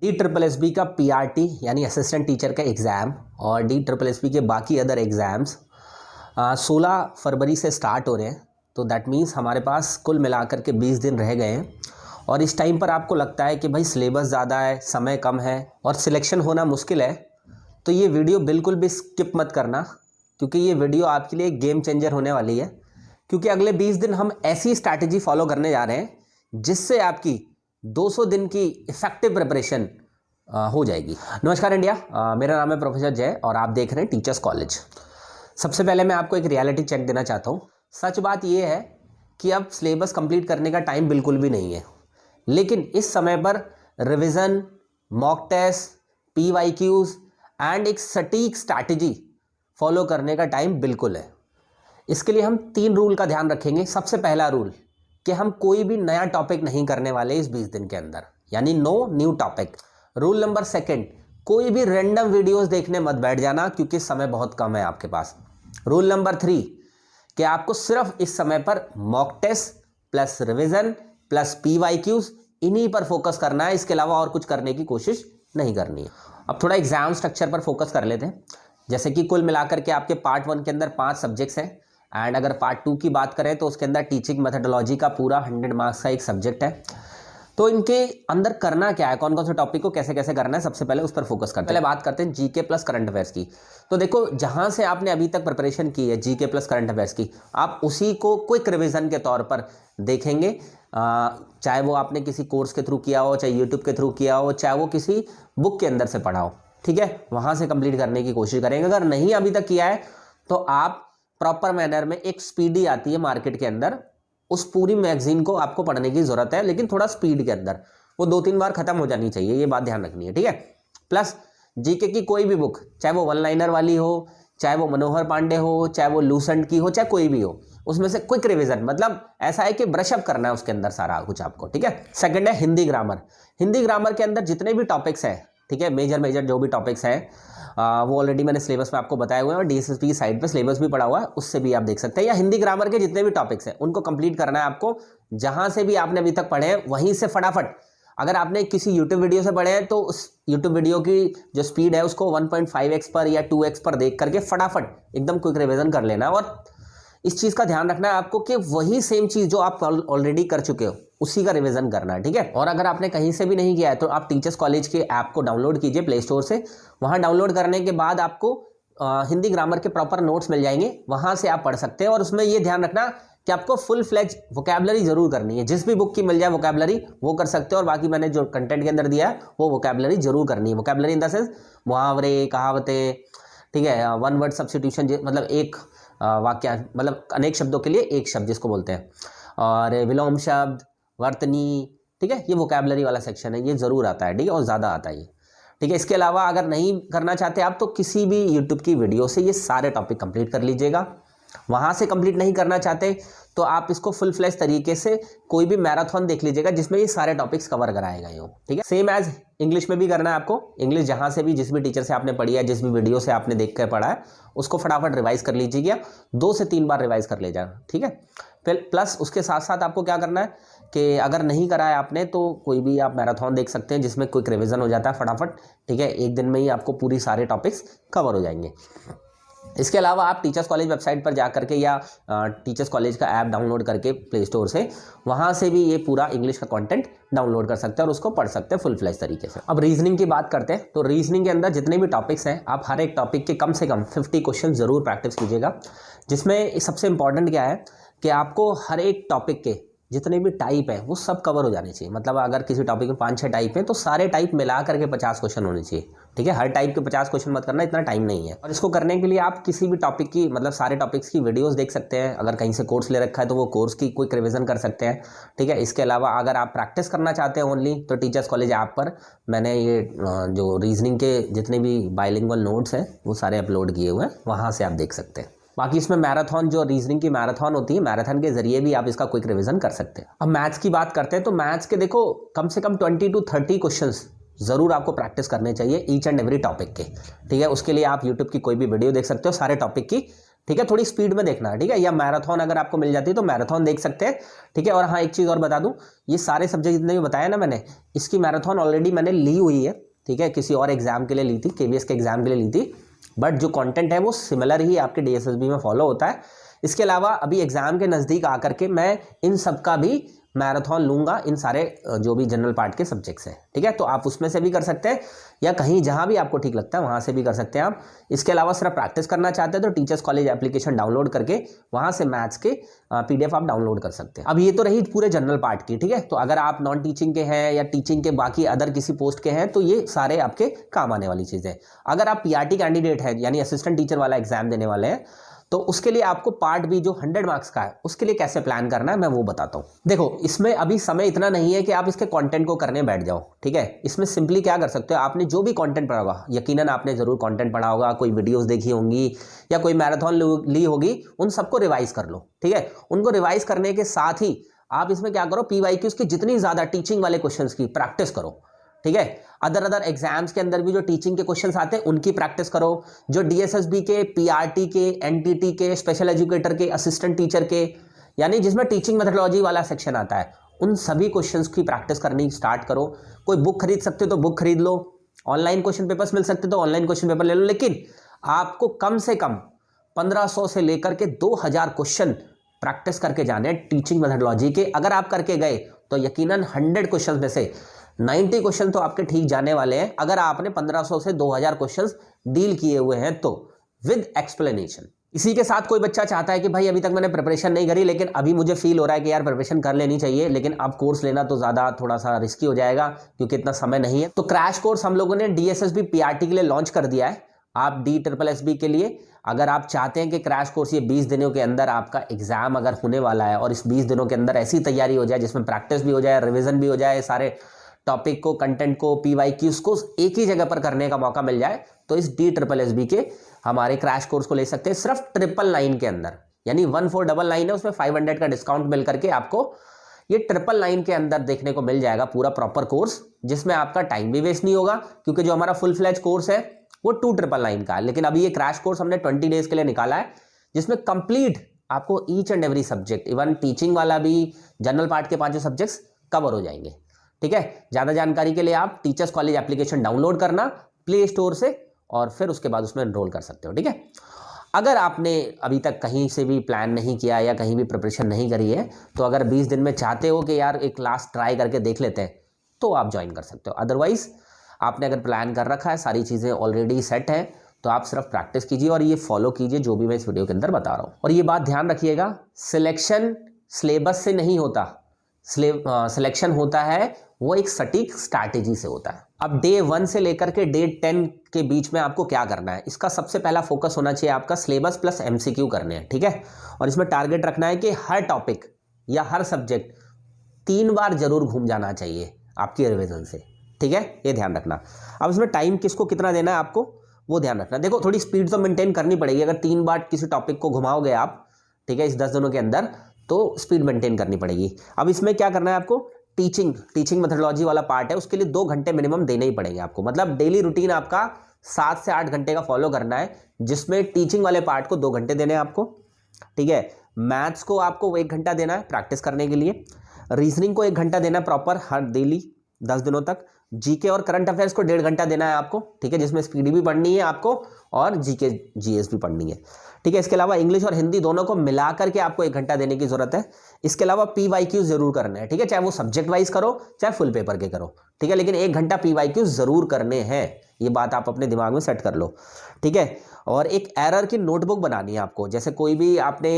DSSB का PRT यानी assistant teacher का एग्ज़ाम और DSSB के बाकी अदर एग्ज़ाम्स 16 फरवरी से स्टार्ट हो रहे हैं। तो दैट मीन्स हमारे पास कुल मिलाकर के 20 दिन रह गए हैं। और इस टाइम पर आपको लगता है कि भाई सिलेबस ज़्यादा है, समय कम है और सिलेक्शन होना मुश्किल है, तो ये वीडियो बिल्कुल भी स्किप मत करना, क्योंकि ये वीडियो आपके लिए गेम चेंजर होने वाली है। क्योंकि अगले 20 दिन हम ऐसी स्ट्रैटेजी फॉलो करने जा रहे हैं जिससे आपकी 200 दिन की इफेक्टिव प्रिपरेशन हो जाएगी। नमस्कार इंडिया, मेरा नाम है प्रोफेसर जय और आप देख रहे हैं टीचर्स कॉलेज। सबसे पहले मैं आपको एक रियलिटी चेक देना चाहता हूँ। सच बात यह है कि अब सिलेबस कंप्लीट करने का टाइम बिल्कुल भी नहीं है, लेकिन इस समय पर revision, mock test, PYQs and एक सटीक स्ट्रैटेजी फॉलो करने का टाइम बिल्कुल है। इसके लिए हम 3 रूल का ध्यान रखेंगे। सबसे पहला रूल कि हम कोई भी नया टॉपिक नहीं करने वाले इस 20 दिन के अंदर, यानी no new topic. Rule number 2, कोई भी रैंडम वीडियोस देखने मत बैठ जाना, क्योंकि समय बहुत कम है आपके पास। रूल नंबर 3 कि आपको सिर्फ इस समय पर mock test plus revision plus PYQs इन्हीं पर फोकस करना है, इसके अलावा और कुछ करने की कोशिश नहीं करनी है। अब थोड़ा एग्जाम स्ट्रक्चर पर फोकस कर लेते हैं। जैसे कि कुल मिलाकर के आपके पार्ट 1 के अंदर 5 सब्जेक्ट्स हैं, एंड अगर पार्ट 2 की बात करें तो उसके अंदर टीचिंग मेथडोलॉजी का पूरा 100 मार्क्स का एक सब्जेक्ट है। तो इनके अंदर करना क्या है, कौन कौन से टॉपिक को कैसे कैसे करना है, सबसे पहले उस पर फोकस करते हैं। पहले बात करते हैं GK प्लस करंट अफेयर्स की। तो देखो, जहां से आपने अभी तक प्रिपरेशन की है GK प्लस करंट अफेयर्स की, आप उसी को क्विक रिवीजन के तौर पर देखेंगे। चाहे वो आपने किसी कोर्स के थ्रू किया हो, चाहे यूट्यूब के थ्रू किया हो, चाहे वो किसी बुक के अंदर से पढ़ा हो, ठीक है, वहां से कंप्लीट करने की कोशिश करेंगे। अगर नहीं अभी तक किया है तो आप प्रॉपर मैनर में, एक स्पीडी आती है मार्केट के अंदर, उस पूरी मैगजीन को आपको पढ़ने की जरूरत है, लेकिन थोड़ा स्पीड के अंदर, वो 2-3 बार खत्म हो जानी चाहिए, ये बात ध्यान रखनी है, ठीक है। प्लस GK की कोई भी बुक, चाहे वो 1 लाइनर वाली हो, चाहे वो मनोहर पांडे हो, चाहे वो लूसेंट की हो, चाहे कोई भी हो, उसमें से क्विक रिवीजन, मतलब ऐसा है कि ब्रश अप करना है उसके अंदर सारा कुछ आपको, ठीक है। सेकंड है हिंदी ग्रामर। हिंदी ग्रामर के अंदर जितने भी टॉपिक्स हैं, ठीक है, मेजर जो भी टॉपिक्स हैं, वो ऑलरेडी मैंने सिलेबस में आपको बताए हुए हैं, और DSSB की साइट पे सिलेबस भी पड़ा हुआ है, उससे भी आप देख सकते हैं। या हिंदी ग्रामर के जितने भी टॉपिक्स हैं उनको कंप्लीट करना है आपको। जहां से भी आपने अभी तक पढ़े हैं वहीं से फटाफट, अगर आपने किसी यूट्यूब वीडियो से पढ़े हैं तो उस यूट्यूब वीडियो की जो स्पीड है उसको 1.5x पर या 2x पर देख करके फटाफट एकदम क्विक रिवीजन कर लेना। और इस चीज़ का ध्यान रखना है आपको कि वही सेम चीज़ जो आप ऑलरेडी कर चुके हो उसी का रिवीजन करना है, ठीक है। और अगर आपने कहीं से भी नहीं किया है तो आप टीचर्स कॉलेज के ऐप को डाउनलोड कीजिए प्ले स्टोर से। वहाँ डाउनलोड करने के बाद आपको हिंदी ग्रामर के प्रॉपर नोट्स मिल जाएंगे, वहाँ से आप पढ़ सकते हैं। और उसमें ये ध्यान रखना कि आपको फुल फ्लेज वोकैबुलरी जरूर करनी है। जिस भी बुक की मिल जाए वोकैबुलरी वो कर सकते हो, और बाकी मैंने जो कंटेंट के अंदर दिया है वो वोकैबुलरी जरूर करनी है। वोकैबुलरी इन द सेंस मुहावरे, कहावतें, ठीक है, वन वर्ड सब्स्टिट्यूशन, मतलब एक वाक्य, मतलब अनेक शब्दों के लिए एक शब्द जिसको बोलते हैं, और विलोम शब्द, वर्तनी, ठीक है, ये वोकैबुलरी वाला सेक्शन है, ये जरूर आता है, ठीक है, और ज़्यादा आता है ये, ठीक है। इसके अलावा अगर नहीं करना चाहते आप तो किसी भी यूट्यूब की वीडियो से ये सारे टॉपिक कंप्लीट कर लीजिएगा। वहाँ से कंप्लीट नहीं करना चाहते तो आप इसको फुल फ्लैश तरीके से कोई भी मैराथन देख लीजिएगा जिसमें ये सारे टॉपिक्स कवर कराए गए हो, ठीक है। सेम एज इंग्लिश में भी करना है आपको। इंग्लिश जहाँ से भी, जिस भी टीचर से आपने पढ़ी है, जिस भी वीडियो से आपने देख कर पढ़ा है, उसको फटाफट रिवाइज कर लीजिएगा। 2 से 3 बार रिवाइज कर ले जाना, ठीक है। फिर प्लस उसके साथ साथ आपको क्या करना है कि अगर नहीं करा है आपने तो कोई भी आप मैराथन देख सकते हैं जिसमें क्विक रिवीजन हो जाता है फटाफट, ठीक है। एक दिन में ही आपको पूरी सारे टॉपिक्स कवर हो जाएंगे। इसके अलावा आप टीचर्स कॉलेज वेबसाइट पर जा करके या टीचर्स कॉलेज का ऐप डाउनलोड करके प्ले स्टोर से, वहाँ से भी ये पूरा इंग्लिश का कंटेंट डाउनलोड कर सकते हैं और उसको पढ़ सकते हैं फुल फ्लैश तरीके से। अब रीजनिंग की बात करते हैं तो रीजनिंग के अंदर जितने भी टॉपिक्स हैं, आप हर एक टॉपिक के कम से कम 50 क्वेश्चन जरूर प्रैक्टिस कीजिएगा। जिसमें सबसे इंपॉर्टेंट क्या है कि आपको हर एक टॉपिक के जितने भी टाइप हैं वो सब कवर हो जाने चाहिए। मतलब अगर किसी टॉपिक में 5-6 टाइप हैं तो सारे टाइप मिला करके 50 क्वेश्चन होने चाहिए, ठीक है। हर टाइप के 50 क्वेश्चन मत करना, इतना टाइम नहीं है। और इसको करने के लिए आप किसी भी टॉपिक की, मतलब सारे टॉपिक्स की वीडियोस देख सकते हैं। अगर कहीं से कोर्स ले रखा है तो वो कोर्स की क्विक रिवीजन कर सकते हैं, ठीक है। इसके अलावा अगर आप प्रैक्टिस करना चाहते हैं ओनली, तो टीचर्स कॉलेज ऐप पर मैंने ये जो रीजनिंग के जितने भी बाइलिंगुअल नोट्स हैं वो सारे अपलोड किए हुए हैं, वहाँ से आप देख सकते हैं। बाकी इसमें मैराथन, जो रीजनिंग की मैराथन होती है, मैराथन के जरिए भी आप इसका क्विक रिवीजन कर सकते हैं। अब मैथ्स की बात करते हैं तो मैथ्स के देखो कम से कम 20 to 30 क्वेश्चंस जरूर आपको प्रैक्टिस करने चाहिए ईच एंड एवरी टॉपिक के, ठीक है। उसके लिए आप यूट्यूब की कोई भी वीडियो देख सकते हो सारे टॉपिक की, ठीक है, थोड़ी स्पीड में देखना, ठीक है, या मैराथन अगर आपको मिल जाती है तो मैराथन देख सकते हैं, ठीक है। और हाँ, एक चीज़ और बता दूं, ये सारे सब्जेक्ट जितने भी बताया ना मैंने, इसकी मैराथन ऑलरेडी मैंने ली हुई है, ठीक है, किसी और एग्जाम के लिए ली थी, केवीएस के एग्जाम के लिए ली थी, बट जो कंटेंट है वो सिमिलर ही आपके डीएसएसबी में फॉलो होता है। इसके अलावा अभी एग्जाम के नज़दीक आकर के मैं इन सब का भी मैराथन लूंगा, इन सारे जो भी जनरल पार्ट के सब्जेक्ट्स हैं, ठीक है। तो आप उसमें से भी कर सकते हैं या कहीं जहां भी आपको ठीक लगता है वहां से भी कर सकते हैं आप। इसके अलावा सिर्फ प्रैक्टिस करना चाहते हैं तो टीचर्स कॉलेज एप्लीकेशन डाउनलोड करके वहां से मैथ्स के पीडीएफ आप डाउनलोड कर सकते हैं। अब ये तो रही पूरे जनरल पार्ट की, ठीक है। तो अगर आप नॉन टीचिंग के हैं या टीचिंग के बाकी अदर किसी पोस्ट के हैं तो ये सारे आपके काम आने वाली चीज़ें। अगर आप पीआरटी कैंडिडेट है यानी असिस्टेंट टीचर वाला एग्जाम देने वाले हैं तो उसके लिए आपको पार्ट बी जो 100 मार्क्स का है उसके लिए कैसे प्लान करना है मैं वो बताता हूँ। देखो, इसमें अभी समय इतना नहीं है कि आप इसके कंटेंट को करने बैठ जाओ, ठीक है। इसमें सिंपली क्या कर सकते हो, आपने जो भी कंटेंट पढ़ा होगा, यकीनन आपने जरूर कंटेंट पढ़ा होगा, कोई वीडियोस देखी होंगी या कोई मैराथन ली होगी, उन सबको रिवाइज कर लो, ठीक है। उनको रिवाइज करने के साथ ही आप इसमें क्या करो, पीवाईक्यूज की जितनी ज्यादा टीचिंग वाले क्वेश्चन की प्रैक्टिस करो, ठीक है। अदर एग्जाम्स के अंदर भी जो टीचिंग के क्वेश्चंस आते हैं उनकी प्रैक्टिस करो, जो डीएसएसबी के, पीआरटी के, एनटीटी के, स्पेशल एजुकेटर के, असिस्टेंट टीचर के, यानी जिसमें टीचिंग मेथोडोलॉजी वाला सेक्शन आता है, उन सभी क्वेश्चंस की प्रैक्टिस करनी स्टार्ट करो। कोई बुक खरीद सकते हो तो बुक खरीद लो, ऑनलाइन क्वेश्चन पेपर्स मिल सकते तो ऑनलाइन क्वेश्चन पेपर ले लो, लेकिन आपको कम से कम 1500 से लेकर के 2000 क्वेश्चन प्रैक्टिस करके जाने हैं टीचिंग मेथोडोलॉजी के। अगर आप करके गए तो यकीनन 100 क्वेश्चन में से 90 क्वेश्चन तो आपके ठीक जाने वाले हैं, अगर आपने 1500 से 2000 क्वेश्चंस डील किए हुए हैं तो, विद एक्सप्लेनेशन। इसी के साथ कोई बच्चा चाहता है कि भाई अभी तक मैंने प्रिपरेशन नहीं करी, लेकिन अभी मुझे फील हो रहा है कि यार प्रिपरेशन कर लेनी चाहिए, लेकिन अब कोर्स लेना तो ज़्यादा थोड़ा सा रिस्की हो जाएगा क्योंकि इतना समय नहीं है। तो क्रैश कोर्स हम लोगों ने डीएसएसबी पीआरटी के लिए लॉन्च कर दिया है। आप DSSB के लिए अगर आप चाहते हैं कि क्रैश कोर्स ये 20 दिनों के अंदर आपका एग्जाम अगर होने वाला है और इस 20 दिनों के अंदर ऐसी तैयारी हो जाए जिसमें प्रैक्टिस भी हो जाए, रिविजन भी हो जाए, सारे टॉपिक को, कंटेंट को, पीवाईक्यूज को एक ही जगह पर करने का मौका मिल जाए, तो इस DSSB के हमारे क्रैश कोर्स को ले सकते हैं सिर्फ 999 के अंदर, यानी 1499 है, उसमें 500 का डिस्काउंट मिल करके आपको ये 999 के अंदर देखने को मिल जाएगा पूरा प्रॉपर कोर्स, जिसमें आपका टाइम भी वेस्ट नहीं होगा क्योंकि जो हमारा फुल फ्लैज कोर्स है वो 2999 का है। लेकिन अभी ये क्रैश कोर्स हमने 20 डेज के लिए निकाला है जिसमें कंप्लीट आपको each and every subject, even teaching वाला भी, जनरल पार्ट के 5 सब्जेक्ट्स कवर हो जाएंगे, ठीक है। ज्यादा जानकारी के लिए आप टीचर्स कॉलेज एप्लीकेशन डाउनलोड करना प्ले स्टोर से और फिर उसके बाद उसमें एनरोल कर सकते हो, ठीक है। अगर आपने अभी तक कहीं से भी प्लान नहीं किया या कहीं भी प्रिपरेशन नहीं करी है तो अगर 20 दिन में चाहते हो कि यार एक क्लास ट्राई करके देख लेते हैं तो आप ज्वाइन कर सकते हो। अदरवाइज आपने अगर प्लान कर रखा है, सारी चीज़ें ऑलरेडी सेट हैं, तो आप सिर्फ प्रैक्टिस कीजिए और ये फॉलो कीजिए जो भी मैं इस वीडियो के अंदर बता रहा हूँ। और ये बात ध्यान रखिएगा, सिलेक्शन सिलेबस से नहीं होता, सिलेक्शन होता है वो एक सटीक स्ट्रैटेजी से होता है। अब डे 1 से लेकर के डे 10 के बीच में आपको क्या करना है, इसका सबसे पहला फोकस होना चाहिए आपका सिलेबस प्लस एमसीक्यू करने हैं, ठीक है। और इसमें टारगेट रखना है कि हर टॉपिक या हर सब्जेक्ट 3 बार जरूर घूम जाना चाहिए आपकी रिविजन से, ठीक है, ये ध्यान रखना। अब इसमें टाइम किसको कितना देना है आपको वो ध्यान रखना। देखो, थोड़ी स्पीड तो मेंटेन करनी पड़ेगी, अगर 3 बार किसी टॉपिक को घुमाओगे आप, ठीक है, इस 10 दिनों के अंदर, तो स्पीड मेंटेन करनी पड़ेगी। अब इसमें क्या करना है आपको, टीचिंग मेथोडोलॉजी वाला पार्ट है, उसके लिए 2 घंटे मिनिमम देने ही पड़ेंगे आपको। मतलब डेली रूटीन आपका 7 से 8 घंटे का फॉलो करना है, जिसमें टीचिंग वाले पार्ट को 2 घंटे देने हैं आपको, ठीक है। मैथ्स को आपको 1 घंटा देना है प्रैक्टिस करने के लिए, रीजनिंग को 1 घंटा देना है प्रॉपर हर डेली 10 दिनों तक, जीके और करंट अफेयर्स को 1.5 घंटा देना है आपको, ठीक है, जिसमें स्पीडी भी पढ़नी है आपको और जीके जीएस भी पढ़नी है, ठीक है। इसके अलावा इंग्लिश और हिंदी दोनों को मिला करके आपको 1 घंटा देने की जरूरत है। इसके अलावा पीवाईक्यू जरूर करने हैं, ठीक है, चाहे वो सब्जेक्ट वाइज करो चाहे फुल पेपर के करो, ठीक है, लेकिन 1 घंटा पीवाईक्यू जरूर करने हैं, ये बात आप अपने दिमाग में सेट कर लो, ठीक है। और एक एरर की नोटबुक बनानी है आपको, जैसे कोई भी आपने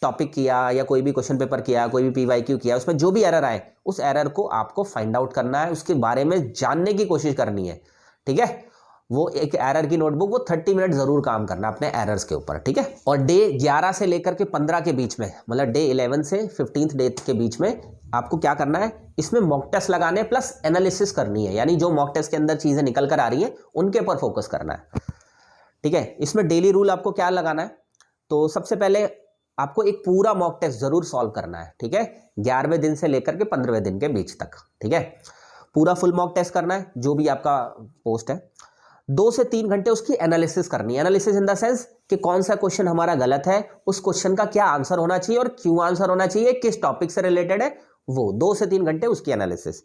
टॉपिक किया या कोई भी क्वेश्चन पेपर किया, कोई भी पीवाईक्यू किया, उसमें जो भी एरर आए उस एरर को आपको फाइंड आउट करना है, उसके बारे में जानने की कोशिश करनी है, ठीक है। वो एक एरर की नोटबुक, वो 30 मिनट जरूर काम करना अपने एरर्स के ऊपर, ठीक है। और डे 11 से लेकर के 15 के बीच में, मतलब डे 11 से 15th डे के बीच में आपको क्या करना है, इसमें मॉक टेस्ट लगाने प्लस एनालिसिस करनी है, यानी जो मॉक टेस्ट के अंदर चीजें निकल कर आ रही हैं उनके ऊपर फोकस करना है, ठीक है। इसमें डेली रूल आपको क्या लगाना है, तो सबसे पहले आपको एक पूरा मॉक टेस्ट जरूर सॉल्व करना है, ठीक है, 11वें दिन से लेकर के 15वें दिन के बीच तक, ठीक है, पूरा फुल मॉक टेस्ट करना है जो भी आपका पोस्ट है। 2 से 3 घंटे उसकी एनालिसिस करनी है। एनालिसिस इन द सेंस कि कौन सा क्वेश्चन हमारा गलत है, उस क्वेश्चन का क्या आंसर होना चाहिए और क्यों आंसर होना चाहिए, किस टॉपिक से रिलेटेड है, वो 2 से 3 घंटे उसकी एनालिसिस।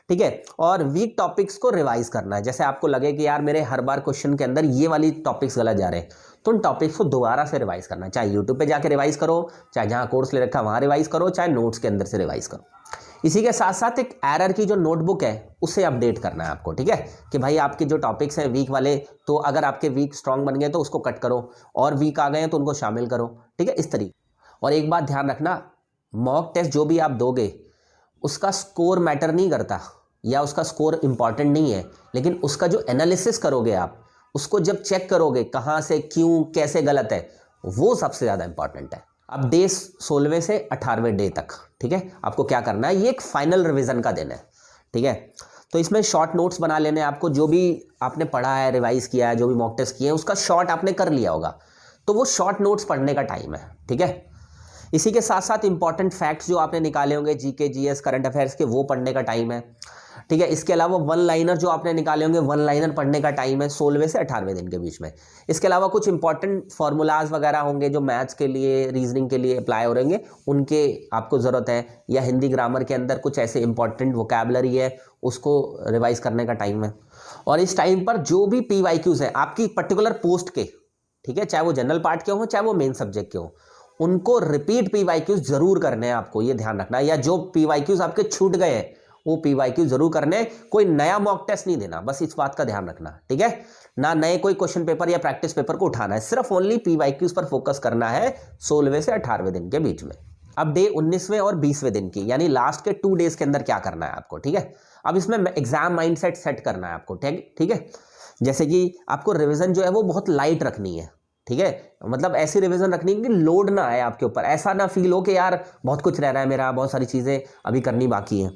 ठीक है। और वीक टॉपिक्स को रिवाइज करना है। जैसे आपको लगे कि यार मेरे हर बार क्वेश्चन के अंदर ये वाली टॉपिक्स गलत जा रहे हैं, तो उन टॉपिक्स को दोबारा से रिवाइज करना है। चाहे यूट्यूब पे जाके रिवाइज करो, चाहे जहां कोर्स ले रखा है वहां रिवाइज करो, चाहे नोट्स के अंदर से रिवाइज करो। इसी के साथ साथ एक एरर की जो नोटबुक है उसे अपडेट करना है आपको। ठीक है, कि भाई आपके जो टॉपिक्स हैं वीक वाले, तो अगर आपके वीक स्ट्रांग बन गए तो उसको कट करो, और वीक आ गए हैं तो उनको शामिल करो। ठीक है, इस तरीके। और एक बात ध्यान रखना, मॉक टेस्ट जो भी आप दोगे उसका स्कोर मैटर नहीं करता, या उसका स्कोर इंपॉर्टेंट नहीं है, लेकिन उसका जो एनालिसिस करोगे आप, उसको जब चेक करोगे कहाँ से क्यों कैसे गलत है, वो सबसे ज़्यादा इंपॉर्टेंट है। अब डे 16वें से 18वें डे तक, ठीक है, आपको क्या करना है, ये एक फाइनल रिवीजन का दिन है। ठीक है, तो इसमें शॉर्ट नोट्स बना लेने हैं आपको। जो भी आपने पढ़ा है, रिवाइज किया है, जो भी मॉक टेस्ट किए हैं, उसका शॉर्ट आपने कर लिया होगा, तो वो शॉर्ट नोट्स पढ़ने का टाइम है। ठीक है, इसी के साथ साथ इंपॉर्टेंट फैक्ट्स जो आपने निकाले होंगे, जीके जीएस करंट अफेयर्स के, वो पढ़ने का टाइम है। ठीक है, इसके अलावा वन लाइनर जो आपने निकाले होंगे, वन लाइनर पढ़ने का टाइम है 16वें से 18वें दिन के बीच में। इसके अलावा कुछ इंपॉर्टेंट फार्मूलाज वगैरह होंगे जो मैथ्स के लिए, रीजनिंग के लिए अप्लाई हो रहेंगे, उनके आपको ज़रूरत है। या हिंदी ग्रामर के अंदर कुछ ऐसे इंपॉर्टेंट वोकैबुलरी है, उसको रिवाइज करने का टाइम है। और इस टाइम पर जो भी PYQs हैं आपकी पर्टिकुलर पोस्ट के, ठीक है, चाहे वो जनरल पार्ट के हों, चाहे वो मेन सब्जेक्ट के हों, उनको रिपीट PYQs जरूर करने हैं आपको, ये ध्यान रखना। या जो PYQs आपके छूट गए हैं वो PYQ जरूर करने। कोई नया मॉक टेस्ट नहीं देना, बस इस बात का ध्यान रखना। ठीक है, ना नए कोई क्वेश्चन पेपर या प्रैक्टिस पेपर को उठाना है, सिर्फ ओनली PYQs पर फोकस करना है 16वें से 18वें दिन के बीच में। अब डे 19वें और 20वें दिन की, यानी लास्ट के 2 डेज के अंदर क्या करना है आपको। ठीक है, अब इसमें एग्जाम माइंडसेट सेट करना है आपको। ठीक है, जैसे कि आपको रिविजन जो है वो बहुत लाइट रखनी है। ठीक है, मतलब ऐसी रिवीजन रखनी है कि लोड ना आए आपके ऊपर, ऐसा ना फील हो कि यार बहुत कुछ रह रहा है मेरा, बहुत सारी चीज़ें अभी करनी बाकी हैं।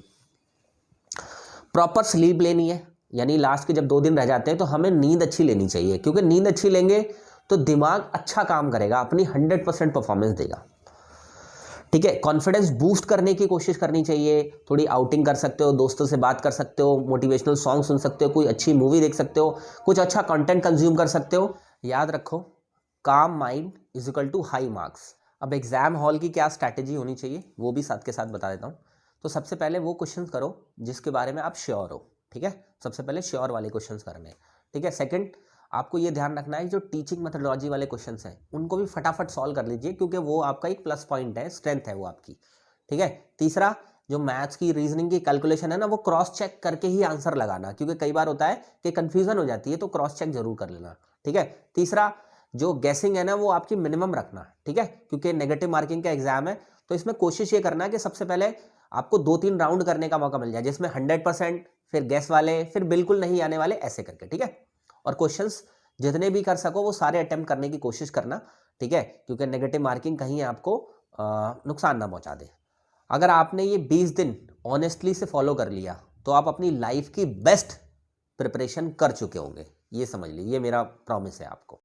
प्रॉपर स्लीप लेनी है, यानी लास्ट के जब 2 दिन रह जाते हैं तो हमें नींद अच्छी लेनी चाहिए, क्योंकि नींद अच्छी लेंगे तो दिमाग अच्छा काम करेगा, अपनी 100% परफॉर्मेंस देगा। ठीक है, कॉन्फिडेंस बूस्ट करने की कोशिश करनी चाहिए। थोड़ी आउटिंग कर सकते हो, दोस्तों से बात कर सकते हो, मोटिवेशनल सॉन्ग सुन सकते हो, कोई अच्छी मूवी देख सकते हो, कुछ अच्छा कंटेंट कंज्यूम कर सकते हो। याद रखो, calm mind is equal to high marks. अब एग्जाम हॉल की क्या स्ट्रैटेजी होनी चाहिए वो भी साथ के साथ बता देता हूँ। तो सबसे पहले वो क्वेश्चंस करो जिसके बारे में आप श्योर हो। ठीक है, सबसे पहले श्योर वाले क्वेश्चंस करने। ठीक है, सेकंड, आपको ये ध्यान रखना है जो टीचिंग मेथोडोलॉजी वाले क्वेश्चंस हैं उनको भी फटाफट सॉल्व कर लीजिए, क्योंकि वो आपका एक प्लस पॉइंट है, स्ट्रेंथ है वो आपकी। ठीक है, तीसरा, जो मैथ्स की, रीजनिंग की कैलकुलेशन है ना, वो क्रॉस चेक करके ही आंसर लगाना, क्योंकि कई बार होता है कि कंफ्यूजन हो जाती है, तो क्रॉस चेक जरूर कर लेना। ठीक है, तीसरा, जो गेसिंग है ना वो आपकी मिनिमम रखना। ठीक है, क्योंकि नेगेटिव मार्किंग का एग्जाम है, तो इसमें कोशिश ये करना है कि सबसे पहले आपको 2-3 राउंड करने का मौका मिल जाए, जिसमें 100%, फिर गैस वाले, फिर बिल्कुल नहीं आने वाले, ऐसे करके। ठीक है, और क्वेश्चंस जितने भी कर सको वो सारे अटेम्प्ट करने की कोशिश करना। ठीक है, क्योंकि नेगेटिव मार्किंग कहीं आपको नुकसान ना पहुंचा दे। अगर आपने ये 20 दिन ऑनेस्टली से फॉलो कर लिया तो आप अपनी लाइफ की बेस्ट प्रिपरेशन कर चुके होंगे, ये समझ लीजिए, ये मेरा प्रॉमिस है आपको।